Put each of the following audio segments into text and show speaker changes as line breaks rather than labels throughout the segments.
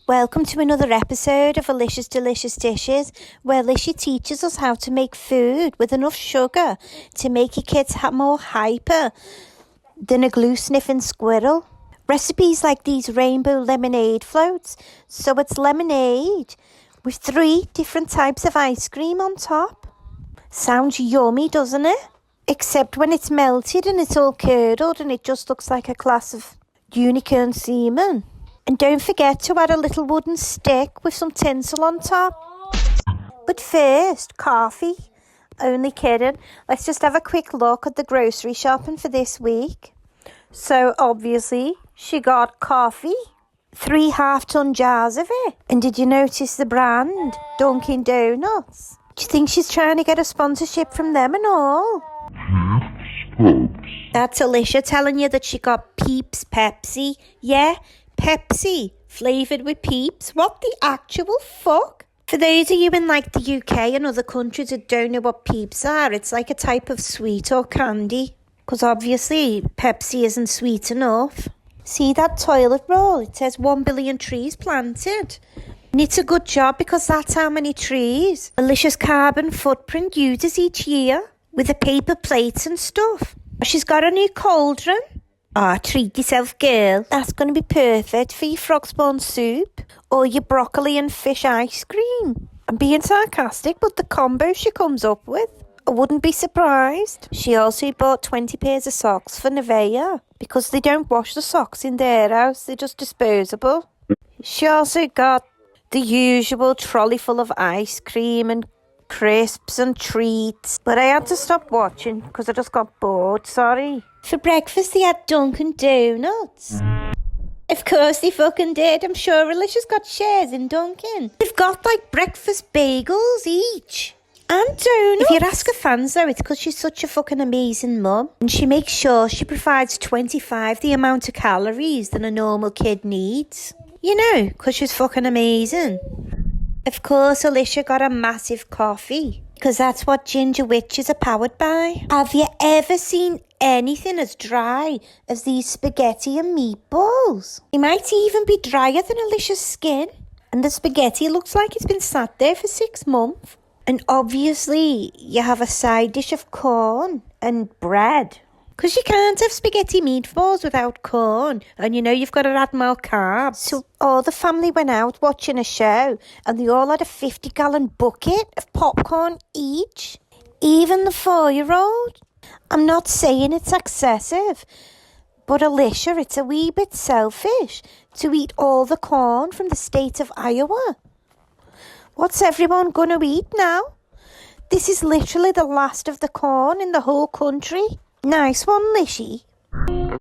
Welcome to another episode of Alicia's Delicious Dishes, where Alicia teaches us how to make food with enough sugar to make your kids more hyper than a glue-sniffing squirrel. Recipes like these rainbow lemonade floats, so it's lemonade with 3 different types of ice cream on top. Sounds yummy, doesn't it? Except when it's melted and it's all curdled and it just looks like a glass of unicorn semen. And don't forget to add a little wooden stick with some tinsel on top. But first, coffee. Only kidding. Let's just have a quick look at the grocery shopping for this week. So obviously, she got coffee. 3 half-ton jars of it. And did you notice the brand? Dunkin' Donuts. Do you think she's trying to get a sponsorship from them and all? That's Alicia telling you that she got Peeps Pepsi. Yeah, Pepsi, flavoured with Peeps. What the actual fuck? For those of you in like the UK and other countries who don't know what Peeps are, it's like a type of sweet or candy. Because obviously Pepsi isn't sweet enough. See that toilet roll? It says 1 billion trees planted. And it's a good job because that's how many trees Alicia's carbon footprint uses each year with the paper plates and stuff. She's got a new cauldron. Treat yourself, girl. That's going to be perfect for your frog spawn soup or your broccoli and fish ice cream. I'm being sarcastic, but the combo she comes up with, I wouldn't be surprised. She also bought 20 pairs of socks for Nevaeh because they don't wash the socks in their house. They're just disposable. She also got the usual trolley full of ice cream and crisps and treats. But I had to stop watching because I just got bored, sorry. For breakfast, they had Dunkin' Donuts. Of course they fucking did. I'm sure Alicia's got shares in Dunkin'. They've got like breakfast bagels each. And donuts. If you ask her fans though, it's because she's such a fucking amazing mum. And she makes sure she provides 25 the amount of calories than a normal kid needs. You know, because she's fucking amazing. Of course, Alicia got a massive coffee. Because that's what ginger witches are powered by. Have you ever seen anything as dry as these spaghetti and meatballs? They might even be drier than Alicia's skin. And the spaghetti looks like it's been sat there for 6 months. And obviously, you have a side dish of corn and bread. Because you can't have spaghetti meatballs without corn. And you know you've got to add more carbs. So all the family went out watching a show. And they all had a 50-gallon bucket of popcorn each. Even the 4-year-old. I'm not saying it's excessive. But Alicia, it's a wee bit selfish to eat all the corn from the state of Iowa. What's everyone going to eat now? This is literally the last of the corn in the whole country. Nice one, Lishy.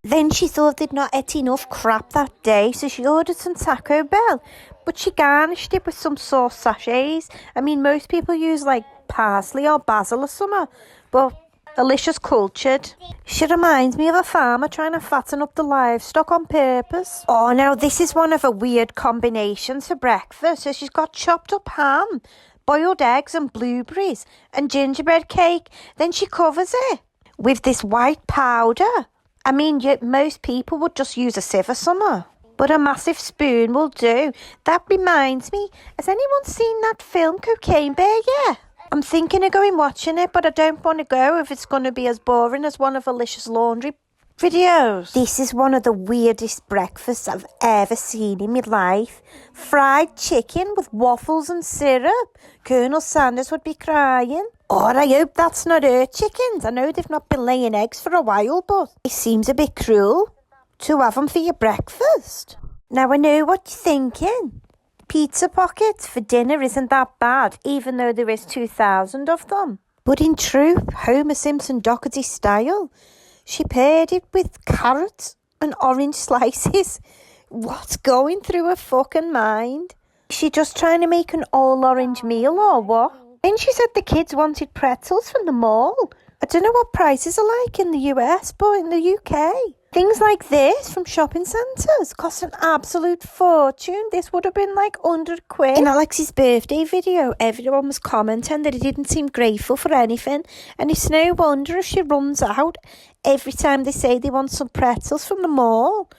Then she thought they'd not ate enough crap that day, so she ordered some Taco Bell. But she garnished it with some sauce sachets. I mean, most people use like parsley or basil or something. But Alicia's cultured. She reminds me of a farmer trying to fatten up the livestock on purpose. Oh, now this is one of a weird combinations for breakfast. So she's got chopped up ham, boiled eggs and blueberries and gingerbread cake. Then she covers it with this white powder. I mean, most people would just use a sieve or something. But a massive spoon will do. That reminds me, has anyone seen that film Cocaine Bear yet? I'm thinking of going watching it, but I don't want to go if it's going to be as boring as one of Alicia's laundry videos. This is one of the weirdest breakfasts I've ever seen in my life. Fried chicken with waffles and syrup. Colonel Sanders would be crying. Oh, I hope that's not her chickens. I know they've not been laying eggs for a while, but it seems a bit cruel to have them for your breakfast. Now I know what you're thinking. Pizza pockets for dinner isn't that bad, even though there is 2,000 of them. But in true Homer Simpson Doherty style, she paired it with carrots and orange slices. What's going through her fucking mind? Is she just trying to make an all-orange meal or what? Then she said the kids wanted pretzels from the mall. I don't know what prices are like in the US, but in the UK, things like this from shopping centres cost an absolute fortune. This would have been like £100. In Alex's birthday video, everyone was commenting that he didn't seem grateful for anything. And it's no wonder if she runs out every time they say they want some pretzels from the mall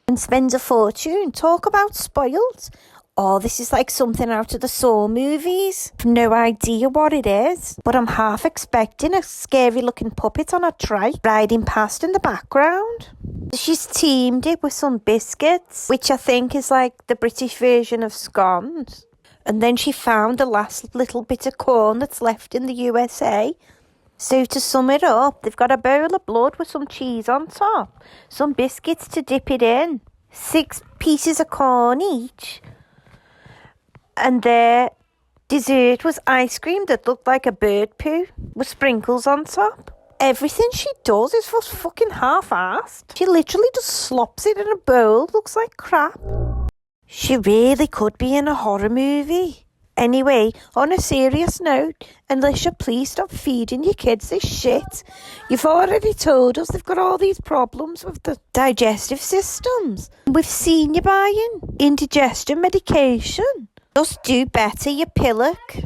and spends a fortune. Talk about spoiled. Oh, this is like something out of the Saw movies. I've no idea what it is, but I'm half expecting a scary looking puppet on a trike riding past in the background. She's teamed it with some biscuits, which I think is like the British version of scones. And then she found the last little bit of corn that's left in the USA. So to sum it up, they've got a bowl of blood with some cheese on top, some biscuits to dip it in, 6 pieces of corn each, and their dessert was ice cream that looked like a bird poo with sprinkles on top. Everything she does is for fucking half-assed. She literally just slops it in a bowl, looks like crap. She really could be in a horror movie. Anyway, on a serious note, Alicia, please stop feeding your kids this shit. You've already told us they've got all these problems with the digestive systems. We've seen you buying indigestion medication. Just do better, you pillock.